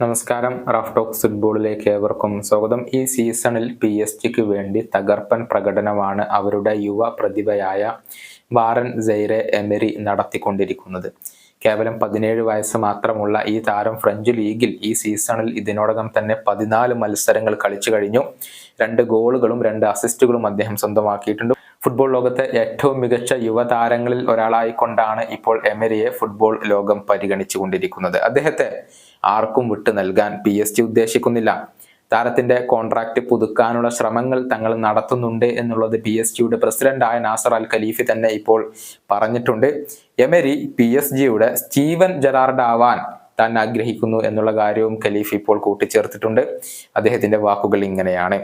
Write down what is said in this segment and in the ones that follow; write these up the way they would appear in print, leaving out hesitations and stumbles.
നമസ്കാരം. Raf talks ഫുട്ബോളിലേക്ക് ഏവർക്കും സ്വാഗതം. ഈ സീസണിൽ PSG വേണ്ടി തകർപ്പൻ പ്രകടനമാണ് അവരുടെ യുവ പ്രതിഭയായ വാറൻ സൈറെ എമറി നടത്തിക്കൊണ്ടിരിക്കുന്നത്. കേവലം 17 വയസ്സ് മാത്രമുള്ള ഈ താരം ഫ്രഞ്ച് ലീഗിൽ ഈ സീസണിൽ ഇതിനോടകം തന്നെ 14 മത്സരങ്ങൾ കളിച്ചു കഴിഞ്ഞു. 2 ഗോളുകളും 2 അസിസ്റ്റുകളും അദ്ദേഹം സ്വന്തമാക്കിയിട്ടുണ്ട്. ഫുട്ബോൾ ലോകത്തെ ഏറ്റവും മികച്ച യുവതാരങ്ങളിൽ ഒരാളായിക്കൊണ്ടാണ് ഇപ്പോൾ എമറിയെ ഫുട്ബോൾ ലോകം പരിഗണിച്ചു കൊണ്ടിരിക്കുന്നത്. അദ്ദേഹത്തെ ആർക്കും വിട്ടു നൽകാൻ PSG ഉദ്ദേശിക്കുന്നില്ല. താരത്തിന്റെ കോൺട്രാക്ട് പുതുക്കാനുള്ള ശ്രമങ്ങൾ തങ്ങൾ നടത്തുന്നുണ്ട് എന്നുള്ളത് PSG പ്രസിഡന്റായ നാസർ അൽ ഖലീഫി തന്നെ ഇപ്പോൾ പറഞ്ഞിട്ടുണ്ട്. എമറി PSG സ്റ്റീവൻ ജെറാർഡ് ആവാൻ താൻ ആഗ്രഹിക്കുന്നു എന്നുള്ള കാര്യവും ഖലീഫ് ഇപ്പോൾ കൂട്ടിച്ചേർത്തിട്ടുണ്ട്. അദ്ദേഹത്തിന്റെ വാക്കുകൾ ഇങ്ങനെയാണ്: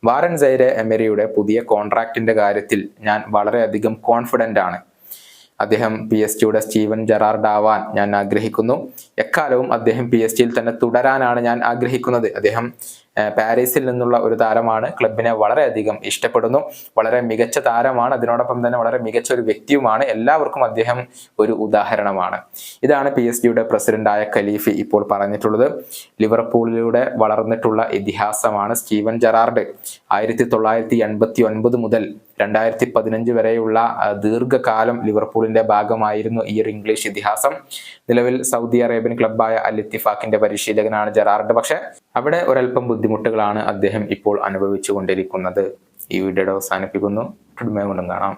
വാറൻ സൈറെ എമറിയുടെ പുതിയ കോൺട്രാക്റ്റിന്റെ കാര്യത്തിൽ ഞാൻ വളരെയധികം കോൺഫിഡന്റ് ആണ്. അദ്ദേഹം PSG സ്റ്റീവൻ ജെറാർഡ് ആവാൻ ഞാൻ ആഗ്രഹിക്കുന്നു. എക്കാലവും അദ്ദേഹം PSG തന്നെ തുടരാനാണ് ഞാൻ ആഗ്രഹിക്കുന്നത്. അദ്ദേഹം പാരീസിൽ നിന്നുള്ള ഒരു താരമാണ്. ക്ലബിനെ വളരെയധികം ഇഷ്ടപ്പെടുന്നു. വളരെ മികച്ച താരമാണ്. അതിനോടൊപ്പം തന്നെ വളരെ മികച്ച ഒരു വ്യക്തിയുമാണ്. എല്ലാവർക്കും അദ്ദേഹം ഒരു ഉദാഹരണമാണ്. ഇതാണ് PSG പ്രസിഡന്റായ ഖലീഫി ഇപ്പോൾ പറഞ്ഞിട്ടുള്ളത്. ലിവർപൂളിലൂടെ വളർന്നിട്ടുള്ള ഇതിഹാസമാണ് സ്റ്റീവൻ ജെറാർഡ്. 1989 മുതൽ 2015 വരെയുള്ള ദീർഘകാലം ലിവർപൂളിന്റെ ഭാഗമായിരുന്നു ഈ ഒരു ഇംഗ്ലീഷ് ഇതിഹാസം. നിലവിൽ സൗദി അറേബ്യൻ ക്ലബ്ബായ അൽ ഇത്തിഫാഖിന്റെ പരിശീലകനാണ് ജെറാർഡ്. പക്ഷെ അവിടെ ഒരൽപ്പം ബുദ്ധിമുട്ടുകളാണ് അദ്ദേഹം ഇപ്പോൾ അനുഭവിച്ചു കൊണ്ടിരിക്കുന്നത്. ഈ വീഡിയോ അവസാനിപ്പിക്കുന്നു. കാണാം.